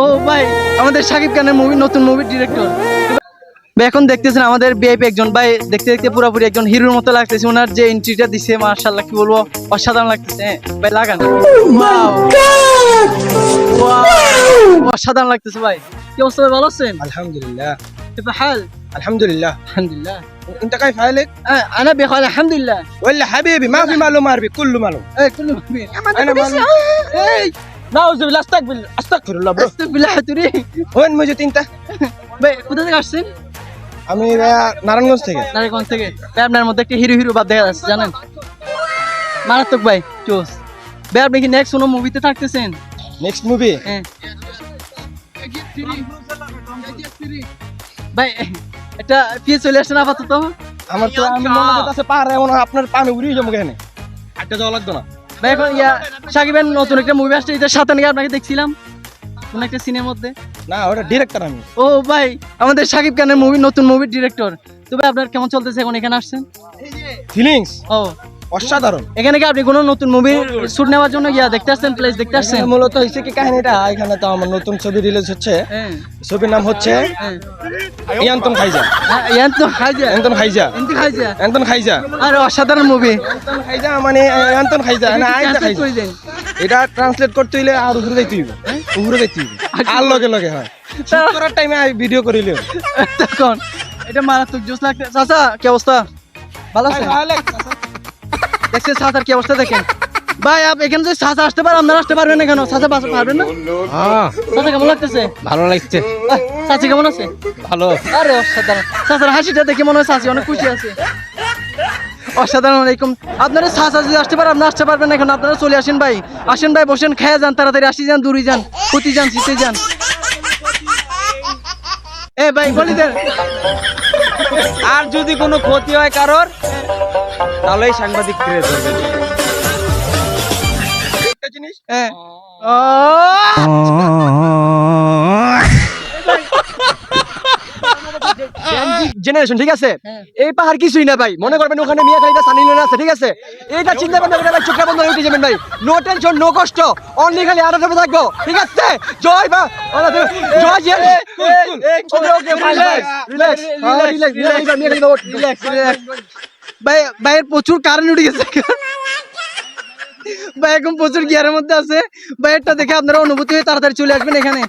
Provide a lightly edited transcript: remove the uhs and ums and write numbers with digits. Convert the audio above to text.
ও ভাই, আমাদের শাকিব খানের মুভি, নতুন মুভির ডিরেক্টর। ভাই এখন দেখতেছেন আমাদের বিআইপি একজন ভাই, দেখতে দেখতে পুরোপুরি একজন হিরোর মতো লাগতেছে। ওনার যে এন্ট্রিটা দিছে মাশাআল্লাহ, কি বলবো, অসাধারণ লাগতেছে। ভাই লাগান, ওয়াও ওয়াও, অসাধারণ লাগতেছে ভাই। কি অবস্থা ভাই, ভালো আছেন? আলহামদুলিল্লাহ। كيف حال؟ الحمد لله. الحمد لله. انت كيف حالك؟ انا بخير الحمد لله. ولا حبيبي ما في معلومه عربي كله معلوم. ايه كله بخير. انا معلوم. ايه نعوذ بالله استغفر الله برو. استغفر الله تري. وين موجود انت؟ ভাই কোথা থেকে আসছেন? আমি নারায়ণগঞ্জ থেকে। নারায়ণগঞ্জ থেকে। ভাই আপনার মধ্যে একটা হিরো হিরো ভাব দেখা যাচ্ছে জানেন, মারাত্মক ভাই, চোস। ভাই আপনি কি নেক্সট কোনো মুভিতে থাকতেছেন? নেক্সট মুভি হ্যাঁ ভাই, একটা পিয়ে চলে আসছেন আপাতত। আমার তো আমি মনে করতেছে পারে এমন আপনার পানি উড়িয়ে যাবো এখানে, একটা যাওয়া লাগতো না ভাই এখন সাকিবের নতুন একটা মুভি আসছে, এটা সাথে নাকি আপনাকে দেখছিলাম কোন একটা সিনের মধ্যে। না, ওটা ডিরেক্টর আমি। ও ভাই, আমাদের শাকিব খানের মুভি, নতুন মুভির ডিরেক্টর। তো ভাই আপনার কেমন চলতেছে এখন এখানে আসছেন? ফিলিংস ও অসাধারণ। এখানে কি আপনি কোনো নতুন মুভি শুট নেওয়ার জন্য দেখতে আসছেন, প্লেস দেখতে আসছেন? এখানে মূলত হয়েছে কি কাহিনীটা, এখানে তো আমার নতুন ছবি রিলিজ হচ্ছে। হ্যাঁ ছবির নাম হচ্ছে হ্যাঁ। ইয়ান্তন খাইজা। ইয়ান্তন খাইজা, ইয়ান্তন খাইজা, ইয়ান্তন খাইজা, ইয়ান্তন খাইজা। আরে অসাধারণ মুভি। ইয়ান্তন খাইজা মানে ইয়ান্তন খাইজা না আইজা খাইজা। এটা ট্রান্সলেট করতে হইলে আর উপরে যাইতে হইব, উপরে যাইতে হইব আর লগে লগে হয়। শুট করার টাইমে ভিডিও করিলে তখন এটা মারাত্মক জোস লাগছে। চাচা কি অবস্থা, ভালো আছেন? দেখছেন চাচার কি অবস্থা দেখেন ভাই। এখানে যদি চাচা আসতে পারে, আপনারা আসতে পারবেন না কেন? চাচা পারবেন না? চাচা কেমন লাগতেছে? ভালো লাগছে। চাচি কেমন আছে? ভালো। আরে অসাধারণ, চাচার হাসিটা দেখে মনে হয় চাচি অনেক খুশি আছে। অসাধারণ। এরকম আপনারা চাচা যদি আসতে পারে, আপনারা আসতে পারবেন না এখন? আপনারা চলে আসেন ভাই, আসেন ভাই, বসেন, খেয়ে যান, তাড়াতাড়ি আসি যান, দূরে যান, ক্ষতি যান, শীতে যান। এ ভাই বলি দেন, আর যদি কোনো ক্ষতি হয় কারোর, তাহলে সাংবাদিক ফিরে ধরবেন। একটা জিনিস জেনারেশন, ঠিক আছে? এই পাহাড় কিছুই না ভাই, মনে করবেন ওখানে মিয়া খালিদা সানি লিওন আছে, ঠিক আছে? এইটা চিন্তা ভাবনা করে ভাই চোখটা বন্ধ করে উঠে যাবেন ভাই। নো টেনশন, নো কষ্ট, অনলি খালি আরামে থাকবো, ঠিক আছে? জয় বা জয় জিয়া। ওকে ওকে ভাই, রিল্যাক্স রিল্যাক্স রিল্যাক্স মিয়া খালিদা, রিল্যাক্স রিল্যাক্স। ভাই ভাইয়ের প্রচুর কারেন্ট উঠে গেছে ভাই, এখন প্রচুর গিয়ারের মধ্যে আছে। ভাইয়েরটা দেখে আপনারা অনুভূতি হয়ে তাড়াতাড়ি চলে আসবেন এখানে।